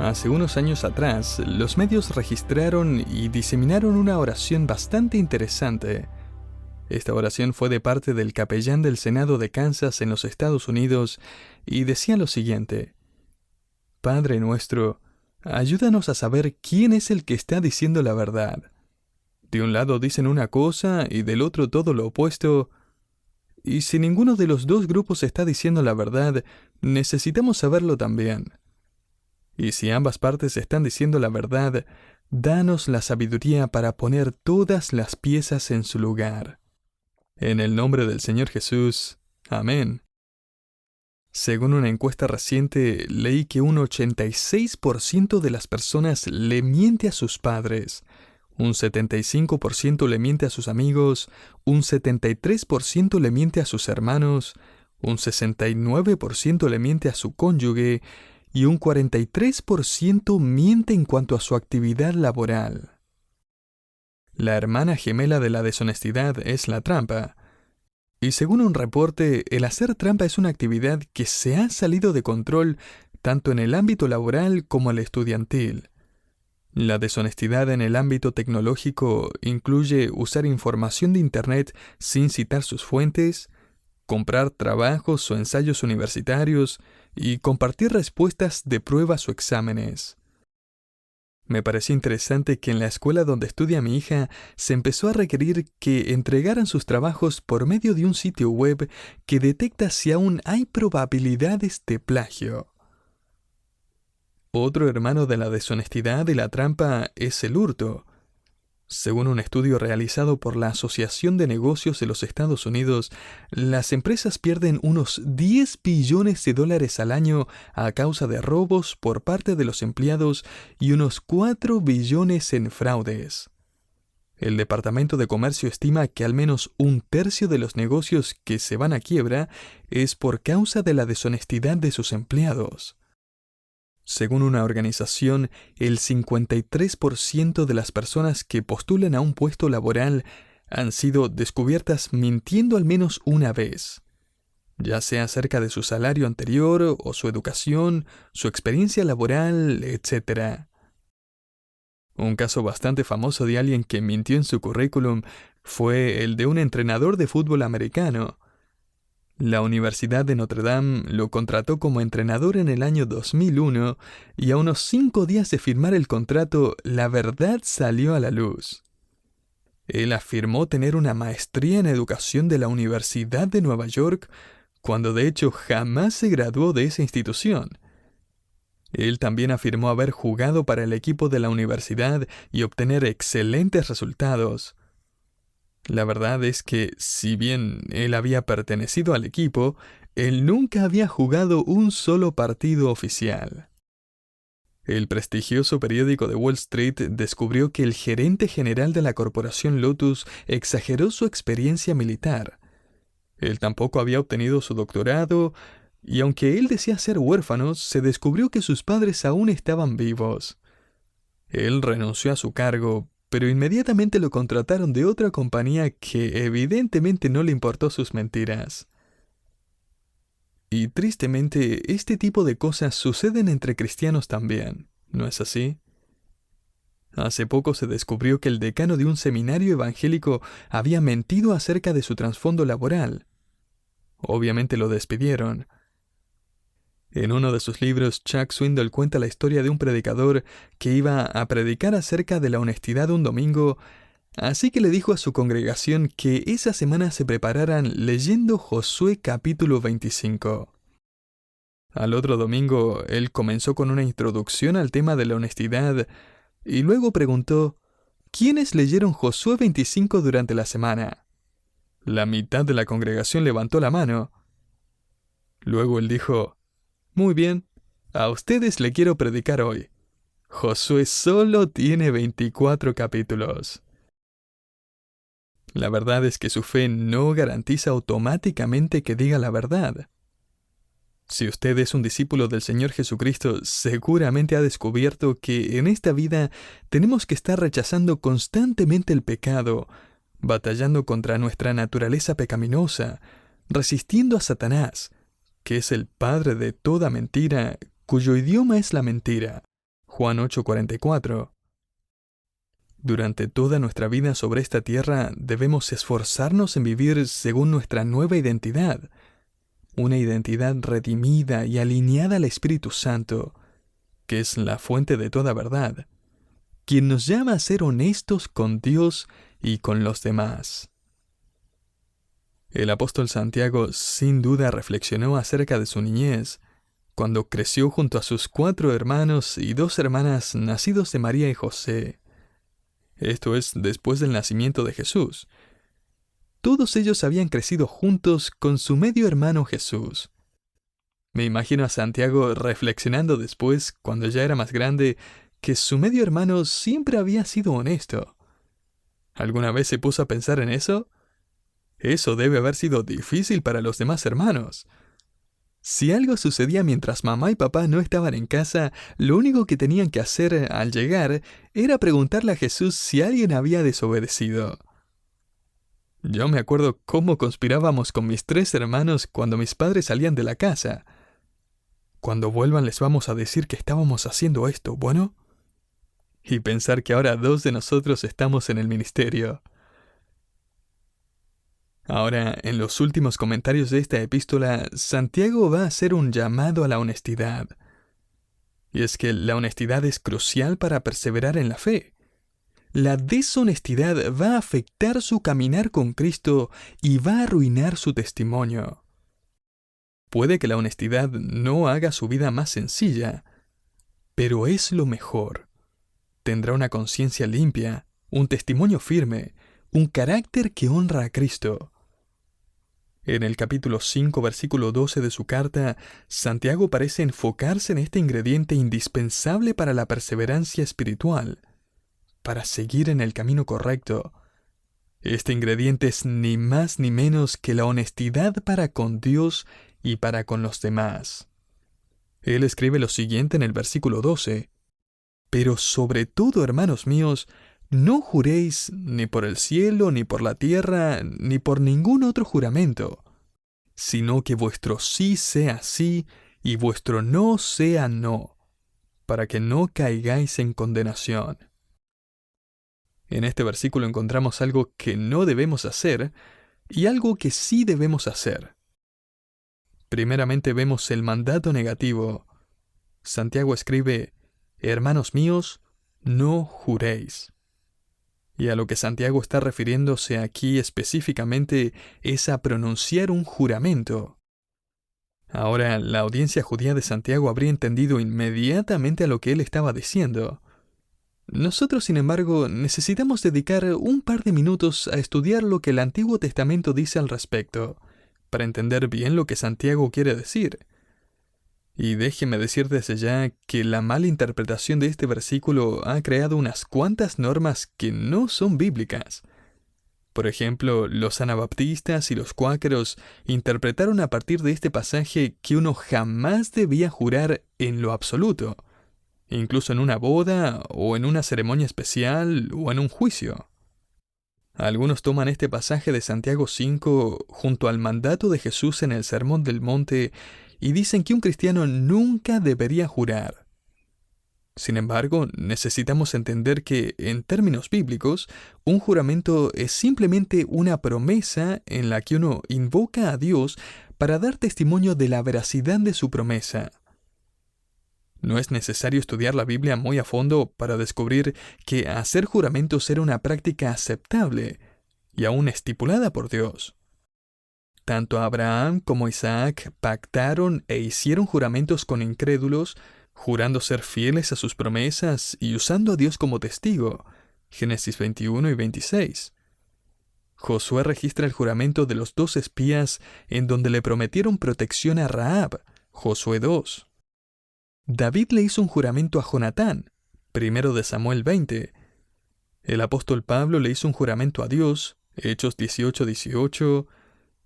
Hace unos años atrás, los medios registraron y diseminaron una oración bastante interesante. Esta oración fue de parte del capellán del Senado de Kansas en los Estados Unidos y decía lo siguiente: Padre nuestro, ayúdanos a saber quién es el que está diciendo la verdad. De un lado dicen una cosa y del otro todo lo opuesto. Y si ninguno de los dos grupos está diciendo la verdad, necesitamos saberlo también. Y si ambas partes están diciendo la verdad, danos la sabiduría para poner todas las piezas en su lugar. En el nombre del Señor Jesús. Amén. Según una encuesta reciente, leí que un 86% de las personas le miente a sus padres, un 75% le miente a sus amigos, un 73% le miente a sus hermanos, un 69% le miente a su cónyuge y un 43% miente en cuanto a su actividad laboral. La hermana gemela de la deshonestidad es la trampa. Y según un reporte, el hacer trampa es una actividad que se ha salido de control tanto en el ámbito laboral como el estudiantil. La deshonestidad en el ámbito tecnológico incluye usar información de Internet sin citar sus fuentes, comprar trabajos o ensayos universitarios y compartir respuestas de pruebas o exámenes. Me pareció interesante que en la escuela donde estudia mi hija se empezó a requerir que entregaran sus trabajos por medio de un sitio web que detecta si aún hay probabilidades de plagio. Otro hermano de la deshonestidad y la trampa es el hurto. Según un estudio realizado por la Asociación de Negocios de los Estados Unidos, las empresas pierden unos 10 billones de dólares al año a causa de robos por parte de los empleados y unos 4 billones en fraudes. El Departamento de Comercio estima que al menos un tercio de los negocios que se van a quiebra es por causa de la deshonestidad de sus empleados. Según una organización, el 53% de las personas que postulan a un puesto laboral han sido descubiertas mintiendo al menos una vez, ya sea acerca de su salario anterior o su educación, su experiencia laboral, etc. Un caso bastante famoso de alguien que mintió en su currículum fue el de un entrenador de fútbol americano. La Universidad de Notre Dame lo contrató como entrenador en el año 2001 y a unos 5 días de firmar el contrato, la verdad salió a la luz. Él afirmó tener una maestría en educación de la Universidad de Nueva York, cuando de hecho jamás se graduó de esa institución. Él también afirmó haber jugado para el equipo de la universidad y obtener excelentes resultados. La verdad es que, si bien él había pertenecido al equipo, él nunca había jugado un solo partido oficial. El prestigioso periódico de Wall Street descubrió que el gerente general de la corporación Lotus exageró su experiencia militar. Él tampoco había obtenido su doctorado, y aunque él decía ser huérfano, se descubrió que sus padres aún estaban vivos. Él renunció a su cargo, pero inmediatamente lo contrataron de otra compañía que evidentemente no le importó sus mentiras. Y tristemente, este tipo de cosas suceden entre cristianos también, ¿no es así? Hace poco se descubrió que el decano de un seminario evangélico había mentido acerca de su trasfondo laboral. Obviamente lo despidieron. En uno de sus libros, Chuck Swindoll cuenta la historia de un predicador que iba a predicar acerca de la honestidad un domingo, así que le dijo a su congregación que esa semana se prepararan leyendo Josué capítulo 25. Al otro domingo, él comenzó con una introducción al tema de la honestidad y luego preguntó: ¿quiénes leyeron Josué 25 durante la semana? La mitad de la congregación levantó la mano. Luego él dijo: muy bien, a ustedes le quiero predicar hoy. Josué solo tiene 24 capítulos. La verdad es que su fe no garantiza automáticamente que diga la verdad. Si usted es un discípulo del Señor Jesucristo, seguramente ha descubierto que en esta vida tenemos que estar rechazando constantemente el pecado, batallando contra nuestra naturaleza pecaminosa, resistiendo a Satanás, que es el padre de toda mentira, cuyo idioma es la mentira. Juan 8:44. Durante toda nuestra vida sobre esta tierra debemos esforzarnos en vivir según nuestra nueva identidad, una identidad redimida y alineada al Espíritu Santo, que es la fuente de toda verdad, quien nos llama a ser honestos con Dios y con los demás. El apóstol Santiago sin duda reflexionó acerca de su niñez, cuando creció junto a sus 4 hermanos y 2 hermanas nacidos de María y José. Esto es después del nacimiento de Jesús. Todos ellos habían crecido juntos con su medio hermano Jesús. Me imagino a Santiago reflexionando después, cuando ya era más grande, que su medio hermano siempre había sido honesto. ¿Alguna vez se puso a pensar en eso? Eso debe haber sido difícil para los demás hermanos. Si algo sucedía mientras mamá y papá no estaban en casa, lo único que tenían que hacer al llegar era preguntarle a Jesús si alguien había desobedecido. Yo me acuerdo cómo conspirábamos con mis 3 hermanos cuando mis padres salían de la casa. Cuando vuelvan les vamos a decir que estábamos haciendo esto, ¿bueno? Y pensar que ahora 2 de nosotros estamos en el ministerio. Ahora, en los últimos comentarios de esta epístola, Santiago va a hacer un llamado a la honestidad. Y es que la honestidad es crucial para perseverar en la fe. La deshonestidad va a afectar su caminar con Cristo y va a arruinar su testimonio. Puede que la honestidad no haga su vida más sencilla, pero es lo mejor. Tendrá una conciencia limpia, un testimonio firme, un carácter que honra a Cristo. En el capítulo 5, versículo 12 de su carta, Santiago parece enfocarse en este ingrediente indispensable para la perseverancia espiritual, para seguir en el camino correcto. Este ingrediente es ni más ni menos que la honestidad para con Dios y para con los demás. Él escribe lo siguiente en el versículo 12: Pero sobre todo, hermanos míos, no juréis ni por el cielo, ni por la tierra, ni por ningún otro juramento, sino que vuestro sí sea sí y vuestro no sea no, para que no caigáis en condenación. En este versículo encontramos algo que no debemos hacer y algo que sí debemos hacer. Primeramente vemos el mandato negativo. Santiago escribe: Hermanos míos, no juréis. Y a lo que Santiago está refiriéndose aquí específicamente es a pronunciar un juramento. Ahora, la audiencia judía de Santiago habría entendido inmediatamente a lo que él estaba diciendo. Nosotros, sin embargo, necesitamos dedicar un par de minutos a estudiar lo que el Antiguo Testamento dice al respecto, para entender bien lo que Santiago quiere decir. Y déjeme decir desde ya que la mala interpretación de este versículo ha creado unas cuantas normas que no son bíblicas. Por ejemplo, los anabaptistas y los cuáqueros interpretaron a partir de este pasaje que uno jamás debía jurar en lo absoluto, incluso en una boda o en una ceremonia especial o en un juicio. Algunos toman este pasaje de Santiago 5 junto al mandato de Jesús en el Sermón del Monte y dicen que un cristiano nunca debería jurar. Sin embargo, necesitamos entender que, en términos bíblicos, un juramento es simplemente una promesa en la que uno invoca a Dios para dar testimonio de la veracidad de su promesa. No es necesario estudiar la Biblia muy a fondo para descubrir que hacer juramentos era una práctica aceptable y aún estipulada por Dios. Tanto Abraham como Isaac pactaron e hicieron juramentos con incrédulos, jurando ser fieles a sus promesas y usando a Dios como testigo. Génesis 21 y 26. Josué registra el juramento de los 2 espías en donde le prometieron protección a Rahab. Josué 2. David le hizo un juramento a Jonatán. 1 de Samuel 20. El apóstol Pablo le hizo un juramento a Dios. Hechos 18:18.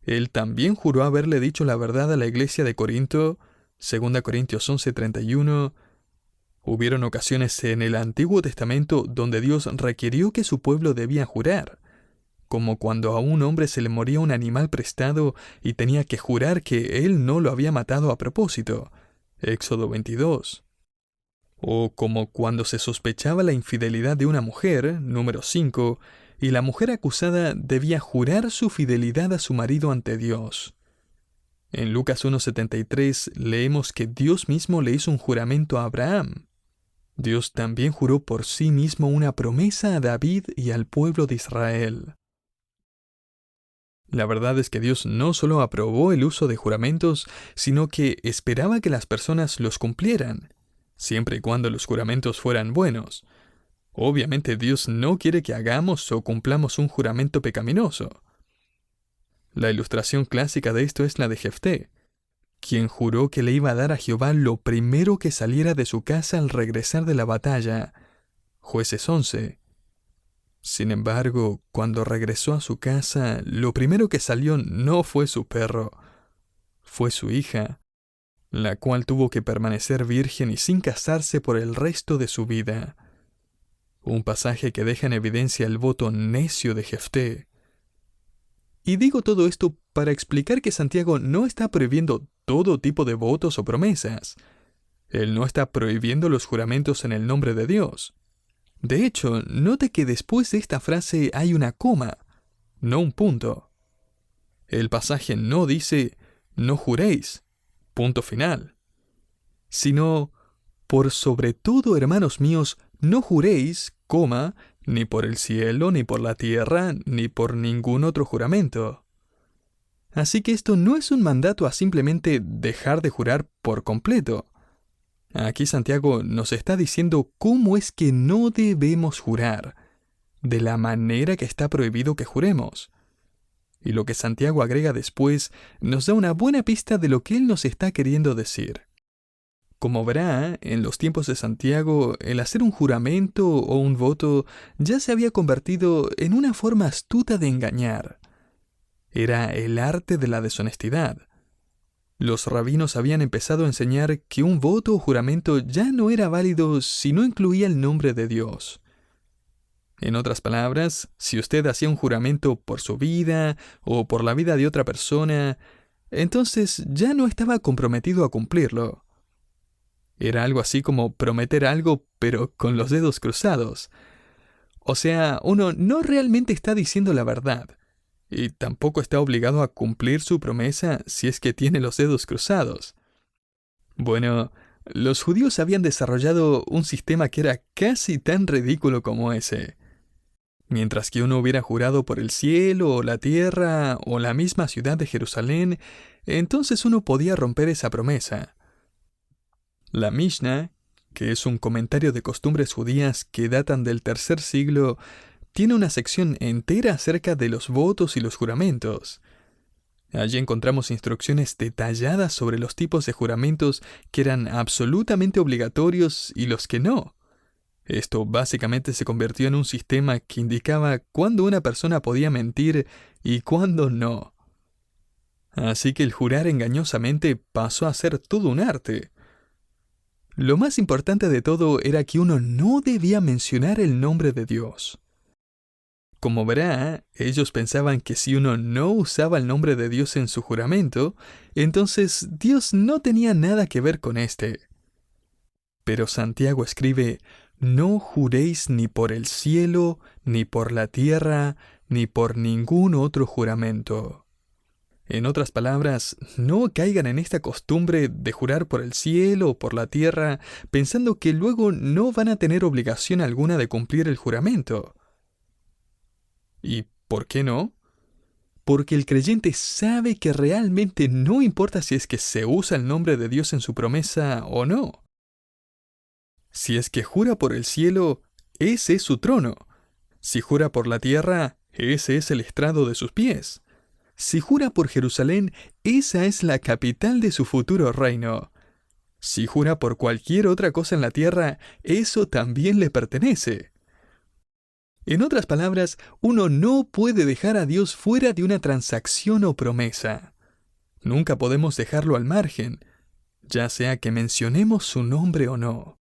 Él también juró haberle dicho la verdad a la iglesia de Corinto, 2 Corintios 11:31. Hubieron ocasiones en el Antiguo Testamento donde Dios requirió que su pueblo debía jurar, como cuando a un hombre se le moría un animal prestado y tenía que jurar que él no lo había matado a propósito, Éxodo 22. O como cuando se sospechaba la infidelidad de una mujer, número 5, y la mujer acusada debía jurar su fidelidad a su marido ante Dios. En Lucas 1:73 leemos que Dios mismo le hizo un juramento a Abraham. Dios también juró por sí mismo una promesa a David y al pueblo de Israel. La verdad es que Dios no solo aprobó el uso de juramentos, sino que esperaba que las personas los cumplieran, siempre y cuando los juramentos fueran buenos. Obviamente Dios no quiere que hagamos o cumplamos un juramento pecaminoso. La ilustración clásica de esto es la de Jefté, quien juró que le iba a dar a Jehová lo primero que saliera de su casa al regresar de la batalla. Jueces 11. Sin embargo, cuando regresó a su casa, lo primero que salió no fue su perro, fue su hija, la cual tuvo que permanecer virgen y sin casarse por el resto de su vida. Un pasaje que deja en evidencia el voto necio de Jefté. Y digo todo esto para explicar que Santiago no está prohibiendo todo tipo de votos o promesas. Él no está prohibiendo los juramentos en el nombre de Dios. De hecho, note que después de esta frase hay una coma, no un punto. El pasaje no dice, no juréis, punto final, sino, por sobre todo, hermanos míos, no juréis, coma, ni por el cielo, ni por la tierra, ni por ningún otro juramento. Así que esto no es un mandato a simplemente dejar de jurar por completo. Aquí Santiago nos está diciendo cómo es que no debemos jurar, de la manera que está prohibido que juremos. Y lo que Santiago agrega después nos da una buena pista de lo que él nos está queriendo decir. Como verá, en los tiempos de Santiago, el hacer un juramento o un voto ya se había convertido en una forma astuta de engañar. Era el arte de la deshonestidad. Los rabinos habían empezado a enseñar que un voto o juramento ya no era válido si no incluía el nombre de Dios. En otras palabras, si usted hacía un juramento por su vida o por la vida de otra persona, entonces ya no estaba comprometido a cumplirlo. Era algo así como prometer algo, pero con los dedos cruzados. O sea, uno no realmente está diciendo la verdad, y tampoco está obligado a cumplir su promesa si es que tiene los dedos cruzados. Bueno, los judíos habían desarrollado un sistema que era casi tan ridículo como ese. Mientras que uno hubiera jurado por el cielo o la tierra o la misma ciudad de Jerusalén, entonces uno podía romper esa promesa. La Mishnah, que es un comentario de costumbres judías que datan del tercer siglo, tiene una sección entera acerca de los votos y los juramentos. Allí encontramos instrucciones detalladas sobre los tipos de juramentos que eran absolutamente obligatorios y los que no. Esto básicamente se convirtió en un sistema que indicaba cuándo una persona podía mentir y cuándo no. Así que el jurar engañosamente pasó a ser todo un arte. Lo más importante de todo era que uno no debía mencionar el nombre de Dios. Como verá, ellos pensaban que si uno no usaba el nombre de Dios en su juramento, entonces Dios no tenía nada que ver con este. Pero Santiago escribe, no juréis ni por el cielo, ni por la tierra, ni por ningún otro juramento. En otras palabras, no caigan en esta costumbre de jurar por el cielo o por la tierra, pensando que luego no van a tener obligación alguna de cumplir el juramento. ¿Y por qué no? Porque el creyente sabe que realmente no importa si es que se usa el nombre de Dios en su promesa o no. Si es que jura por el cielo, ese es su trono. Si jura por la tierra, ese es el estrado de sus pies. Si jura por Jerusalén, esa es la capital de su futuro reino. Si jura por cualquier otra cosa en la tierra, eso también le pertenece. En otras palabras, uno no puede dejar a Dios fuera de una transacción o promesa. Nunca podemos dejarlo al margen, ya sea que mencionemos su nombre o no.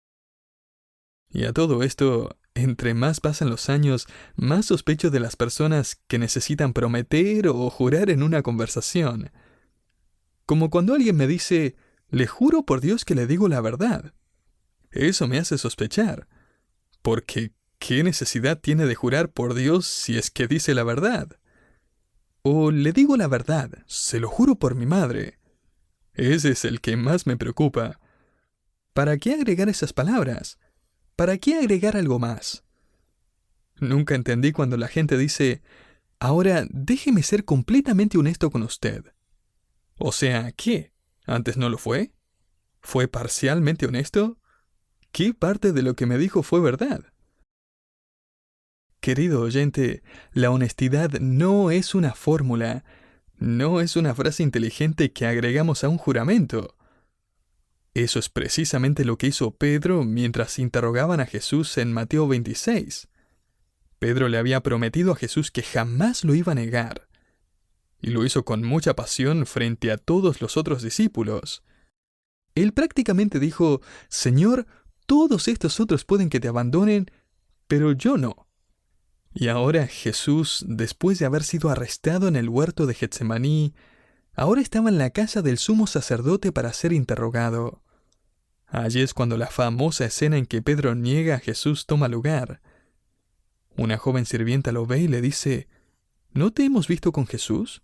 Y a todo esto, entre más pasan los años, más sospecho de las personas que necesitan prometer o jurar en una conversación. Como cuando alguien me dice, le juro por Dios que le digo la verdad. Eso me hace sospechar. Porque, ¿qué necesidad tiene de jurar por Dios si es que dice la verdad? O le digo la verdad, se lo juro por mi madre. Ese es el que más me preocupa. ¿Para qué agregar esas palabras? ¿Para qué agregar algo más? Nunca entendí cuando la gente dice, ahora déjeme ser completamente honesto con usted. O sea, ¿qué? ¿Antes no lo fue? ¿Fue parcialmente honesto? ¿Qué parte de lo que me dijo fue verdad? Querido oyente, la honestidad no es una fórmula, no es una frase inteligente que agregamos a un juramento. Eso es precisamente lo que hizo Pedro mientras interrogaban a Jesús en Mateo 26. Pedro le había prometido a Jesús que jamás lo iba a negar, y lo hizo con mucha pasión frente a todos los otros discípulos. Él prácticamente dijo, Señor, todos estos otros pueden que te abandonen, pero yo no. Y ahora Jesús, después de haber sido arrestado en el huerto de Getsemaní, ahora estaba en la casa del sumo sacerdote para ser interrogado. Allí es cuando la famosa escena en que Pedro niega a Jesús toma lugar. Una joven sirvienta lo ve y le dice, ¿no te hemos visto con Jesús?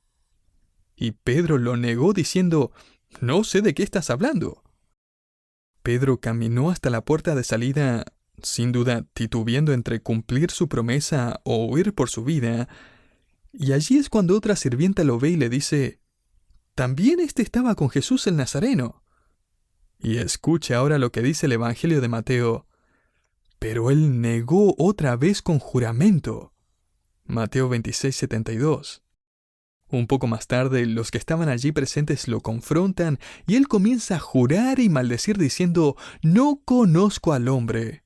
Y Pedro lo negó diciendo, no sé de qué estás hablando. Pedro caminó hasta la puerta de salida, sin duda titubeando entre cumplir su promesa o huir por su vida, y allí es cuando otra sirvienta lo ve y le dice, también éste estaba con Jesús el Nazareno. Y escuche ahora lo que dice el Evangelio de Mateo. Pero él negó otra vez con juramento. Mateo 26:72. Un poco más tarde, los que estaban allí presentes lo confrontan y él comienza a jurar y maldecir diciendo, no conozco al hombre.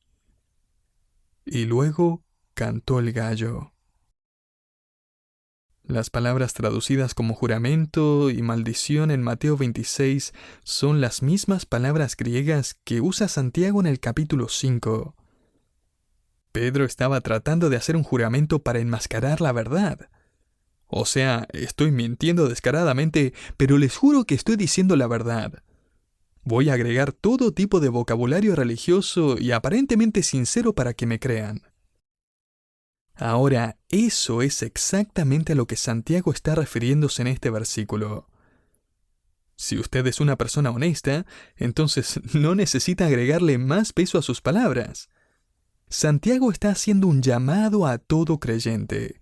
Y luego cantó el gallo. Las palabras traducidas como juramento y maldición en Mateo 26 son las mismas palabras griegas que usa Santiago en el capítulo 5. Pedro estaba tratando de hacer un juramento para enmascarar la verdad. O sea, estoy mintiendo descaradamente, pero les juro que estoy diciendo la verdad. Voy a agregar todo tipo de vocabulario religioso y aparentemente sincero para que me crean. Ahora, eso es exactamente a lo que Santiago está refiriéndose en este versículo. Si usted es una persona honesta, entonces no necesita agregarle más peso a sus palabras. Santiago está haciendo un llamado a todo creyente.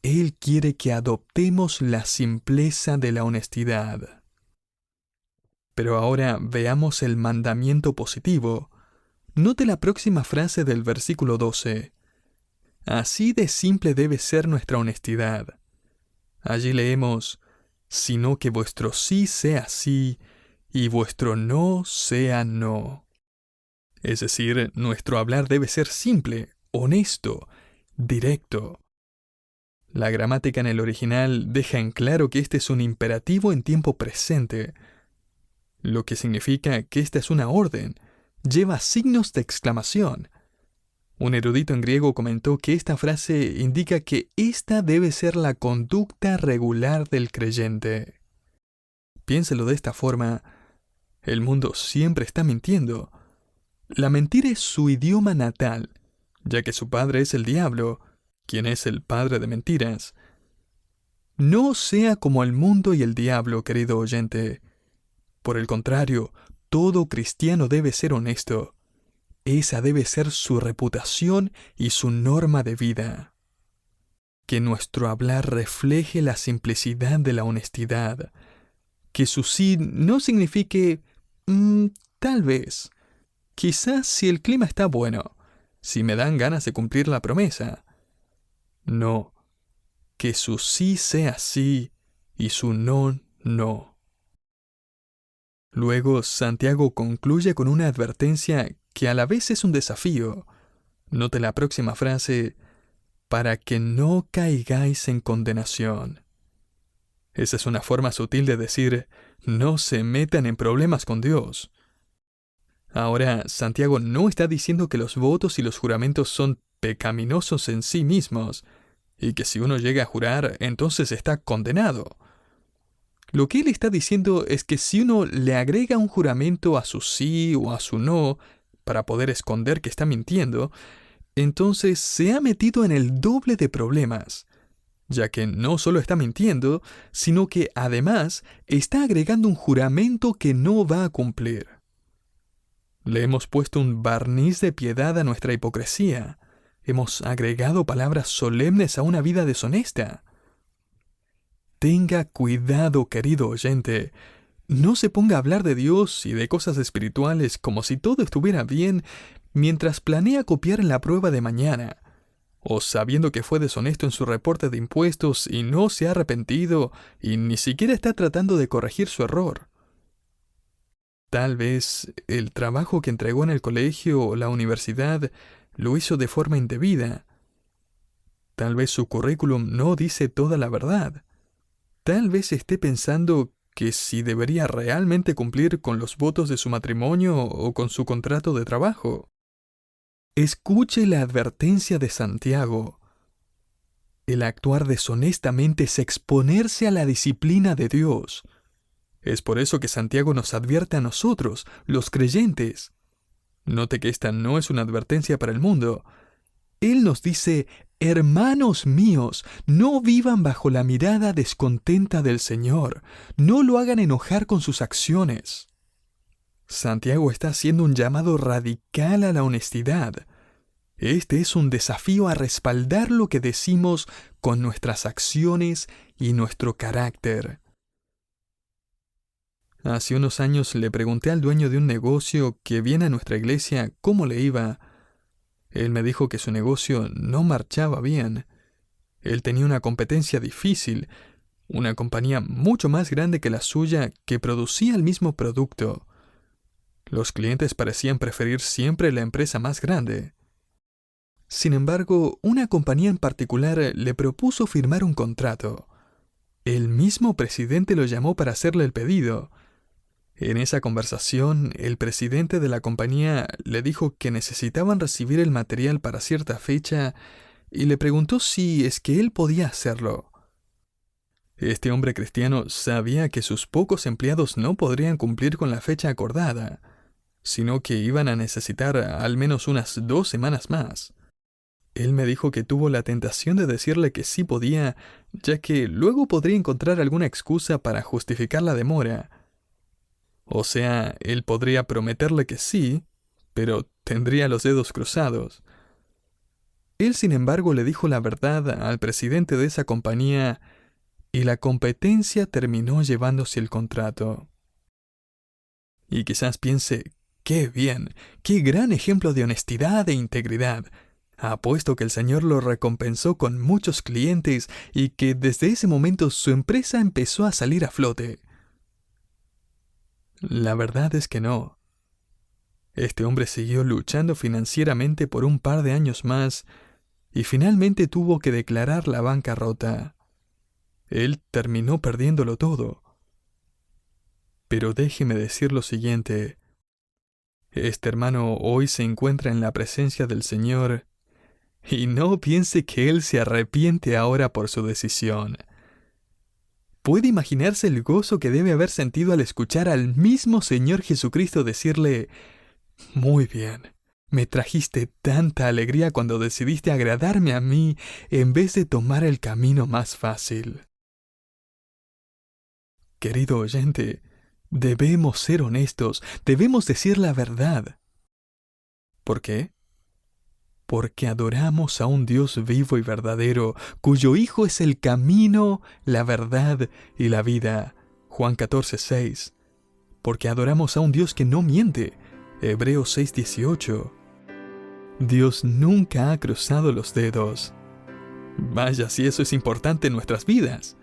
Él quiere que adoptemos la simpleza de la honestidad. Pero ahora veamos el mandamiento positivo. Note la próxima frase del versículo 12. Así de simple debe ser nuestra honestidad. Allí leemos, sino que vuestro sí sea sí y vuestro no sea no. Es decir, nuestro hablar debe ser simple, honesto, directo. La gramática en el original deja en claro que este es un imperativo en tiempo presente, lo que significa que esta es una orden, lleva signos de exclamación. Un erudito en griego comentó que esta frase indica que esta debe ser la conducta regular del creyente. Piénselo de esta forma, el mundo siempre está mintiendo. La mentira es su idioma natal, ya que su padre es el diablo, quien es el padre de mentiras. No sea como el mundo y el diablo, querido oyente. Por el contrario, todo cristiano debe ser honesto. Esa debe ser su reputación y su norma de vida. Que nuestro hablar refleje la simplicidad de la honestidad. Que su sí no signifique tal vez. Quizás si el clima está bueno, si me dan ganas de cumplir la promesa. No, que su sí sea sí y su no, no. Luego, Santiago concluye con una advertencia que a la vez es un desafío. Note la próxima frase, para que no caigáis en condenación. Esa es una forma sutil de decir, no se metan en problemas con Dios. Ahora, Santiago no está diciendo que los votos y los juramentos son pecaminosos en sí mismos, y que si uno llega a jurar, entonces está condenado. Lo que él está diciendo es que si uno le agrega un juramento a su sí o a su no, para poder esconder que está mintiendo, entonces se ha metido en el doble de problemas, ya que no solo está mintiendo, sino que además está agregando un juramento que no va a cumplir. Le hemos puesto un barniz de piedad a nuestra hipocresía. Hemos agregado palabras solemnes a una vida deshonesta. Tenga cuidado, querido oyente. No se ponga a hablar de Dios y de cosas espirituales como si todo estuviera bien mientras planea copiar en la prueba de mañana, o sabiendo que fue deshonesto en su reporte de impuestos y no se ha arrepentido y ni siquiera está tratando de corregir su error. Tal vez el trabajo que entregó en el colegio o la universidad lo hizo de forma indebida. Tal vez su currículum no dice toda la verdad. Tal vez esté pensando que si debería realmente cumplir con los votos de su matrimonio o con su contrato de trabajo. Escuche la advertencia de Santiago. El actuar deshonestamente es exponerse a la disciplina de Dios. Es por eso que Santiago nos advierte a nosotros, los creyentes. Note que esta no es una advertencia para el mundo. Él nos dice: hermanos míos, no vivan bajo la mirada descontenta del Señor, no lo hagan enojar con sus acciones. Santiago está haciendo un llamado radical a la honestidad. Este es un desafío a respaldar lo que decimos con nuestras acciones y nuestro carácter. Hace unos años le pregunté al dueño de un negocio que viene a nuestra iglesia cómo le iba. Él me dijo que su negocio no marchaba bien. Él tenía una competencia difícil, una compañía mucho más grande que la suya que producía el mismo producto. Los clientes parecían preferir siempre la empresa más grande. Sin embargo, una compañía en particular le propuso firmar un contrato. El mismo presidente lo llamó para hacerle el pedido. En esa conversación, el presidente de la compañía le dijo que necesitaban recibir el material para cierta fecha y le preguntó si es que él podía hacerlo. Este hombre cristiano sabía que sus pocos empleados no podrían cumplir con la fecha acordada, sino que iban a necesitar al menos unas 2 semanas más. Él me dijo que tuvo la tentación de decirle que sí podía, ya que luego podría encontrar alguna excusa para justificar la demora. O sea, él podría prometerle que sí, pero tendría los dedos cruzados. Él, sin embargo, le dijo la verdad al presidente de esa compañía y la competencia terminó llevándose el contrato. Y quizás piense: ¡qué bien! ¡Qué gran ejemplo de honestidad e integridad! Apuesto que el Señor lo recompensó con muchos clientes y que desde ese momento su empresa empezó a salir a flote. La verdad es que no. Este hombre siguió luchando financieramente por un par de años más y finalmente tuvo que declarar la bancarrota. Él terminó perdiéndolo todo. Pero déjeme decir lo siguiente. Este hermano hoy se encuentra en la presencia del Señor y no piense que él se arrepiente ahora por su decisión. ¿Puede imaginarse el gozo que debe haber sentido al escuchar al mismo Señor Jesucristo decirle: muy bien, me trajiste tanta alegría cuando decidiste agradarme a mí en vez de tomar el camino más fácil? Querido oyente, debemos ser honestos, debemos decir la verdad. ¿Por qué? Porque adoramos a un Dios vivo y verdadero, cuyo Hijo es el camino, la verdad y la vida. Juan 14:6. Porque adoramos a un Dios que no miente. Hebreos 6:18. Dios nunca ha cruzado los dedos. Vaya si eso es importante en nuestras vidas.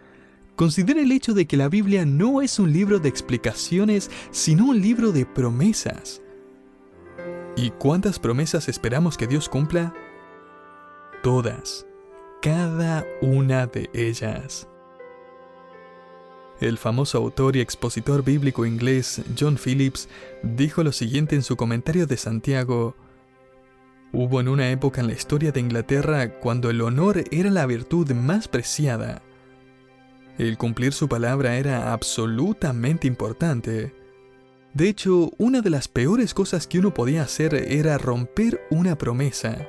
Considera el hecho de que la Biblia no es un libro de explicaciones, sino un libro de promesas. ¿Y cuántas promesas esperamos que Dios cumpla? Todas, cada una de ellas. El famoso autor y expositor bíblico inglés John Phillips dijo lo siguiente en su comentario de Santiago: hubo en una época en la historia de Inglaterra cuando el honor era la virtud más preciada. El cumplir su palabra era absolutamente importante. De hecho, una de las peores cosas que uno podía hacer era romper una promesa.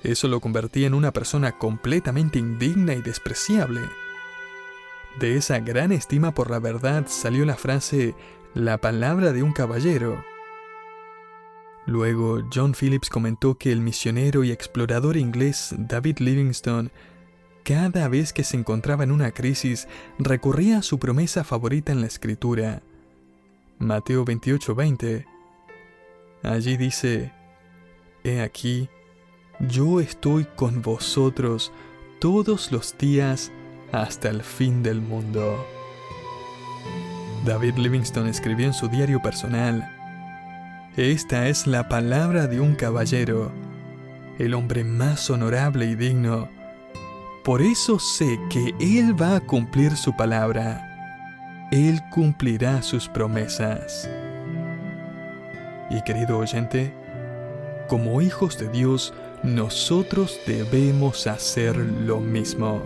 Eso lo convertía en una persona completamente indigna y despreciable. De esa gran estima por la verdad salió la frase «la palabra de un caballero». Luego, John Phillips comentó que el misionero y explorador inglés David Livingstone, cada vez que se encontraba en una crisis, recurría a su promesa favorita en la Escritura, Mateo 28:20. Allí dice: «He aquí, yo estoy con vosotros todos los días hasta el fin del mundo». David Livingstone escribió en su diario personal: «Esta es la palabra de un caballero, el hombre más honorable y digno. Por eso sé que él va a cumplir su palabra. Él cumplirá sus promesas». Y querido oyente, como hijos de Dios, nosotros debemos hacer lo mismo.